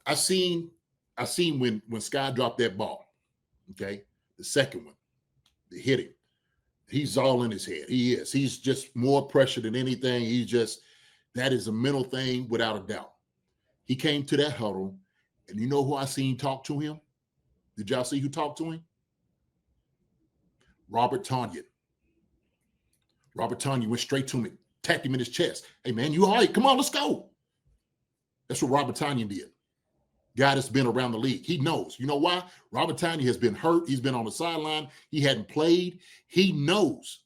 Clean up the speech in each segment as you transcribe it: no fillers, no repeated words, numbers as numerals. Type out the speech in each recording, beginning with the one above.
I seen when Sky dropped that ball, okay, the second one, the hit him. He's all in his head. He is. He's just more pressure than anything. That is a mental thing without a doubt. He came to that huddle, and you know who I seen talk to him? Did y'all see who talked to him? Robert Tonyan. Robert Tonyan went straight to him, tapped him in his chest. Hey, man, you all right? Come on, let's go. That's what Robert Tonyan did. Guy that's been around the league. He knows. You know why? Robert Tonyan has been hurt. He's been on the sideline. He hadn't played. He knows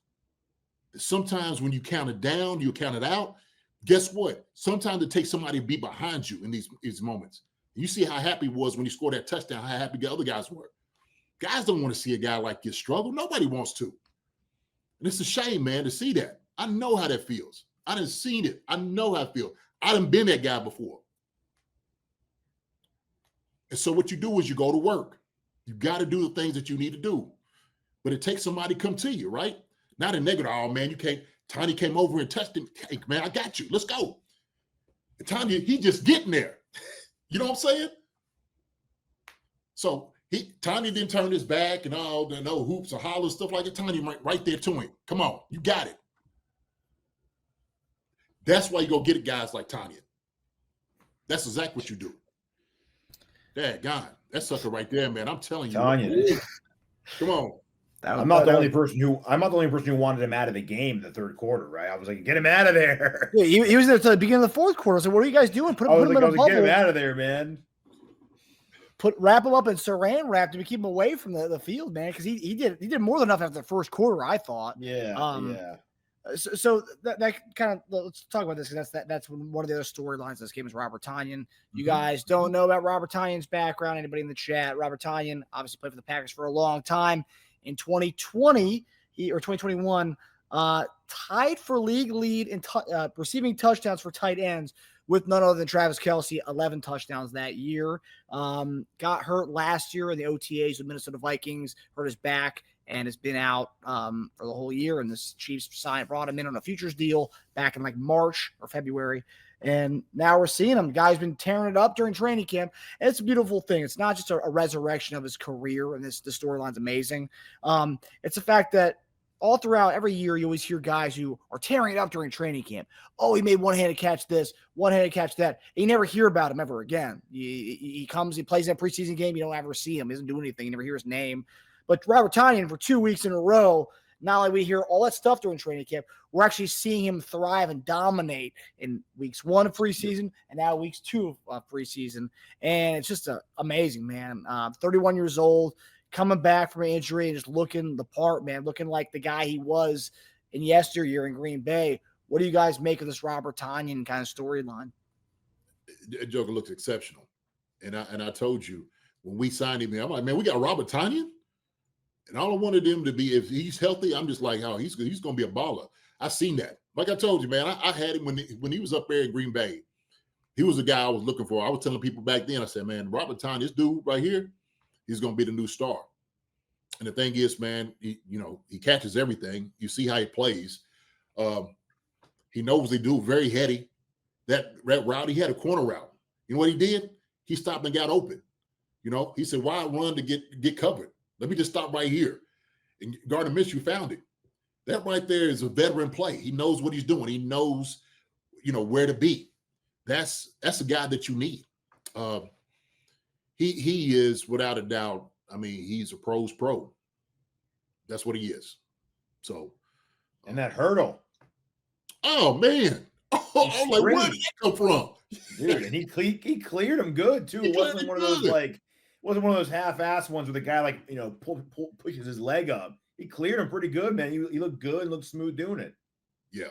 that sometimes when you count it down, you count it out. Guess what? Sometimes it takes somebody to be behind you in these moments. You see how happy he was when he scored that touchdown, how happy the other guys were. Guys don't want to see a guy like this struggle. Nobody wants to. And it's a shame, man, to see that. I know how that feels. I done seen it. I know how it feels. I done been that guy before. And so what you do is you go to work. You got to do the things that you need to do. But it takes somebody to come to you, right? Not a negative, oh, man, you can't. Tiny came over and touched him. Hey, man, I got you. Let's go. And Tiny, he just getting there. You know what I'm saying? So Tiny didn't turn his back and all the no hoops or hollers, stuff like that. Tiny right there to him. Come on, you got it. That's why you go get it, guys like Tanya. That's exactly what you do. God, that sucker right there, man. I'm telling you. Tanya. Come on. I'm not the only person who wanted him out of the game in the third quarter, right? I was like, get him out of there. Yeah, he was there until the beginning of the fourth quarter. So what are you guys doing? Put him in a bubble. Get him out of there, man. Wrap him up and saran wrap to keep him away from the field, man. Because he did more than enough after the first quarter, I thought. Yeah. So that kind of, let's talk about this, because that's one of the other storylines of this game is Robert Tonyan. You guys don't know about Robert Tonyan's background. Anybody in the chat? Robert Tonyan obviously played for the Packers for a long time. In 2020 or 2021, tied for league lead in receiving touchdowns for tight ends with none other than Travis Kelce, 11 touchdowns that year. Got hurt last year in the OTAs with Minnesota Vikings, hurt his back, and has been out for the whole year. And the Chiefs brought him in on a futures deal back in like March or February. And now we're seeing him. The guy's been tearing it up during training camp. And it's a beautiful thing. It's not just a resurrection of his career, and the storyline's amazing. It's the fact that all throughout every year, you always hear guys who are tearing it up during training camp. Oh, he made one-handed catch this, one-handed catch that. And you never hear about him ever again. He comes, he plays that preseason game. You don't ever see him. He doesn't do anything. You never hear his name. But Robert Tonyan, for 2 weeks in a row, not only we hear all that stuff during training camp, we're actually seeing him thrive and dominate in weeks 1 of preseason and now weeks 2 of preseason. And it's just amazing, man. 31 years old, coming back from an injury and just looking the part, man, looking like the guy he was in yesteryear in Green Bay. What do you guys make of this Robert Tonyan kind of storyline? Joker looks exceptional. And I told you, when we signed him, I'm like, man, we got Robert Tonyan? And all I wanted him to be, if he's healthy, I'm just like, oh, he's going to be a baller. I seen that. Like I told you, man, I had him when he was up there in Green Bay. He was the guy I was looking for. I was telling people back then, I said, man, Robert Tonyan, this dude right here, he's going to be the new star. And the thing is, man, he catches everything. You see how he plays. He knows they do very heady. That route, he had a corner route. You know what he did? He stopped and got open. He said, why run to get covered? Let me just stop right here. And Gardner Minshew found it. That right there is a veteran play. He knows what he's doing. He knows, where to be. That's a guy that you need. He is, without a doubt, I mean, he's a pro's pro. That's what he is. So. And that hurdle. Oh, man. Oh, I was like, where did that come from? Dude, and he cleared him good, too. It wasn't one of those, wasn't one of those half-ass ones where the guy, pushes his leg up. He cleared him pretty good, man. He looked good and looked smooth doing it. Yeah.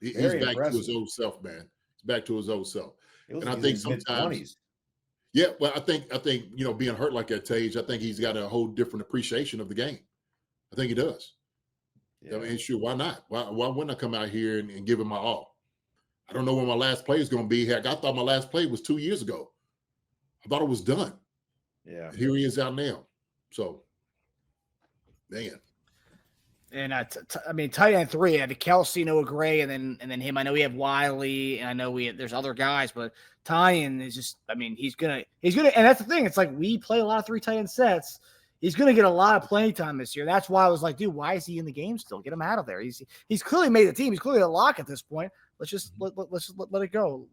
He's back to his old self, man. He's back to his old self. And I think sometimes, well, I think being hurt like that, Tage, I think he's got a whole different appreciation of the game. I think he does. Yeah. I mean, sure, why not? Why wouldn't I come out here and give him my all? I don't know when my last play is going to be. Heck, I thought my last play was 2 years ago. I thought it was done. Yeah. And here he is out now. So, man. And I mean, tight end 3, I had the Kelce, Noah Gray, and then him. I know we have Wiley, and I know there's other guys, but Tyon is just, I mean, he's gonna, and that's the thing. It's like we play a lot of 3 tight end sets. He's gonna get a lot of playing time this year. That's why I was like, dude, why is he in the game still? Get him out of there. He's clearly made the team. He's clearly a lock at this point. Let's just let it go.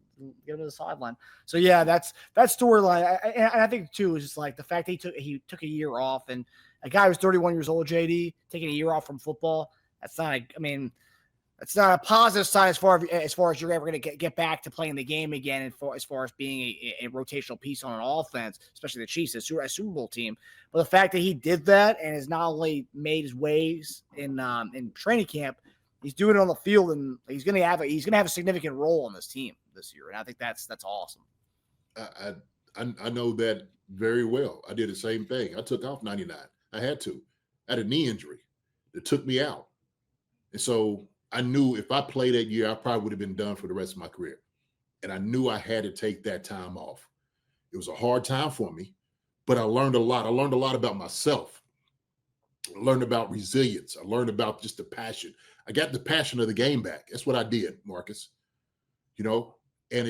Get him to the sideline. So yeah, that storyline. I think too is just like the fact that he took a year off, and a guy who's 31 years old, JD, taking a year off from football. That's not it's not a positive sign as far as you're ever going to get back to playing the game again, and as far as being a rotational piece on an offense, especially the Chiefs, a Super Bowl team. But the fact that he did that and has not only made his ways in training camp, he's doing it on the field, and he's going to have a significant role on this team this year. And I think that's awesome. I know that very well. I did the same thing. I took off 99. I had to. I had a knee injury that took me out. And so I knew if I played that year, I probably would have been done for the rest of my career. And I knew I had to take that time off. It was a hard time for me, but I learned a lot. I learned a lot about myself. I learned about resilience. I learned about just the passion. I got the passion of the game back. That's what I did, Marcus. You know, and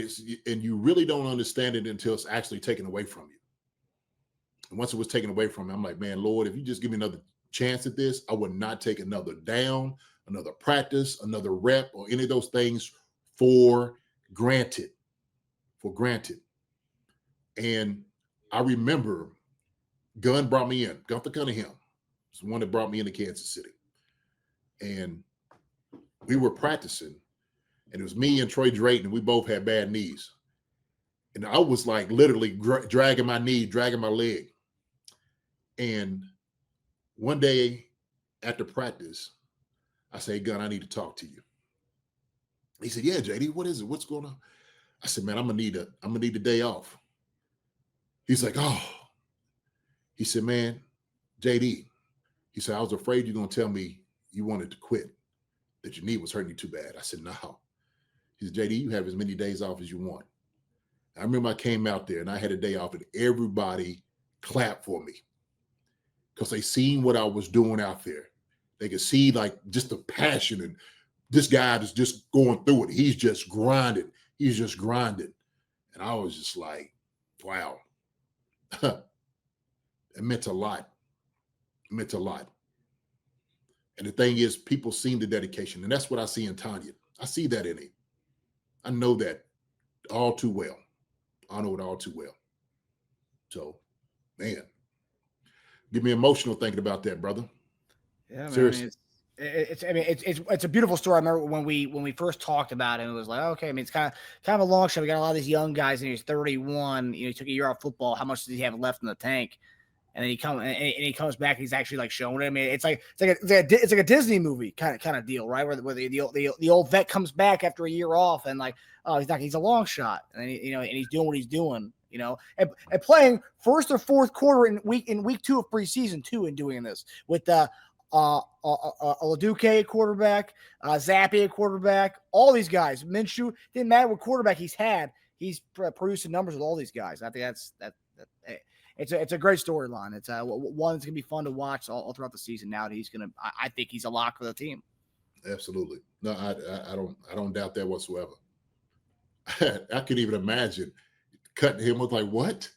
you really don't understand it until it's actually taken away from you. And once it was taken away from me, I'm like, man, Lord, if you just give me another chance at this, I would not take another down, another practice, another rep, or any of those things for granted. And I remember Gunn brought me in. Gunther Cunningham was the one that brought me into Kansas City. And we were practicing, and it was me and Troy Drayton, and we both had bad knees. And I was like literally dragging my knee, dragging my leg. And one day after practice, I say, Gunn, I need to talk to you. He said, yeah, JD, what is it? What's going on? I said, man, I'm gonna need a day off. He's like, oh. He said, man, JD, he said, I was afraid you're gonna tell me you wanted to quit, that your knee was hurting you too bad. I said, no. He said, JD, you have as many days off as you want. I remember I came out there and I had a day off, and everybody clapped for me because they seen what I was doing out there. They could see like just the passion, and this guy is just going through it. He's just grinding. And I was just like, wow. It meant a lot. And the thing is, people seen the dedication, and that's what I see in Tonyan. I see that in him. I know that all too well. I know it all too well. So, man, get me emotional thinking about that, brother. Yeah, man, seriously. It's a beautiful story. I remember when we first talked about it, it was like, okay, I mean, it's kind of a long shot. We got a lot of these young guys, and he's 31. You know, he took a year off football. How much does he have left in the tank? And then he comes back. And he's actually like showing it. I mean, it's like a Disney movie kind of deal, right? Where the old vet comes back after a year off, and like, oh, he's a long shot, and and he's doing what he's doing, and playing first or fourth quarter in week 2 of preseason too, and doing this with Oladuke at quarterback, Zappe at quarterback, all these guys. Minshew, didn't matter what quarterback he's had, he's producing numbers with all these guys. I think it's a great storyline. It's one that's gonna be fun to watch all throughout the season. Now that I think he's a lock for the team. Absolutely. No, I don't doubt that whatsoever. I could even imagine cutting him with like, what?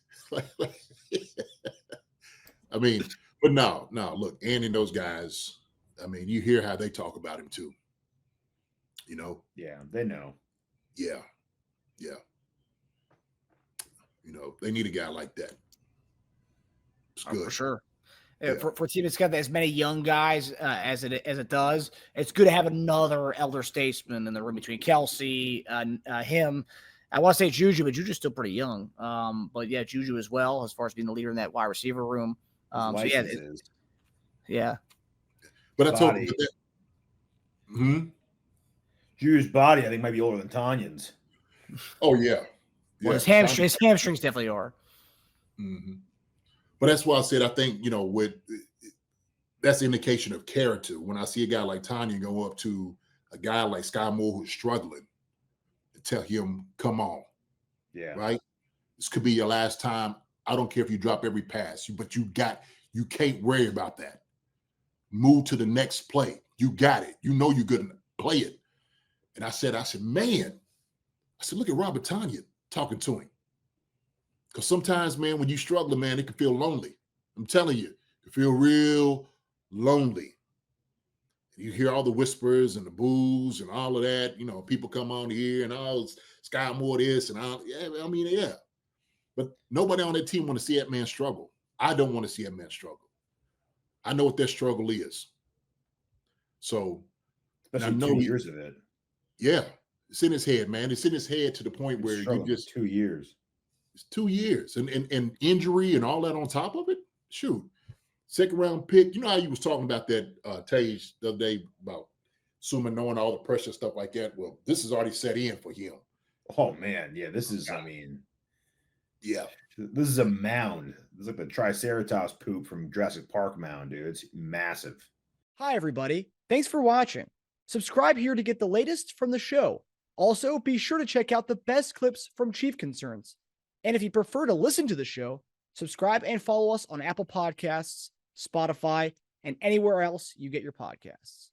I mean, but no, look, Andy and those guys, I mean, you hear how they talk about him too. Yeah, they know. Yeah. They need a guy like that. It's good. For sure. Yeah. For a team that's got as many young guys as it does, it's good to have another elder statesman in the room between Kelce, him. I want to say Juju, but Juju's still pretty young. But yeah, Juju as well, as far as being the leader in that wide receiver room. So yeah. But I told him that. Juju's body, I think, might be older than Tonyan's. Oh yeah. Well, his hamstrings definitely are. Mm-hmm. But that's why I said I think that's the indication of character. When I see a guy like Tonyan go up to a guy like Sky Moore who's struggling, to tell him, "Come on, yeah, right? This could be your last time. I don't care if you drop every pass, but you can't worry about that. Move to the next play. You got it. You know you're good. Play it. And I said, man, look at Robert Tonyan talking to him. Because sometimes, man, when you struggle, man, it can feel lonely. I'm telling you, it can feel real lonely. You hear all the whispers and the boos and all of that. You know, people come on here and all Sky Moore this and all. Yeah, I mean, yeah. But nobody on that team want to see that man struggle. I don't want to see that man struggle. I know what their struggle is. So, especially 2 years of it. Yeah, it's in his head, man. It's in his head to the point where you just 2 years. It's 2 years and injury and all that on top of it. Shoot, second round pick. You know how you was talking about that Teja the other day about Suma knowing all the pressure stuff like that. Well, this is already set in for him. Oh man, yeah. This is, I mean, yeah, this is a mound. It's like the Triceratops poop from Jurassic Park mound, dude. It's massive. Hi, everybody. Thanks for watching. Subscribe here to get the latest from the show. Also, be sure to check out the best clips from Chief Concerns. And if you prefer to listen to the show, subscribe and follow us on Apple Podcasts, Spotify, and anywhere else you get your podcasts.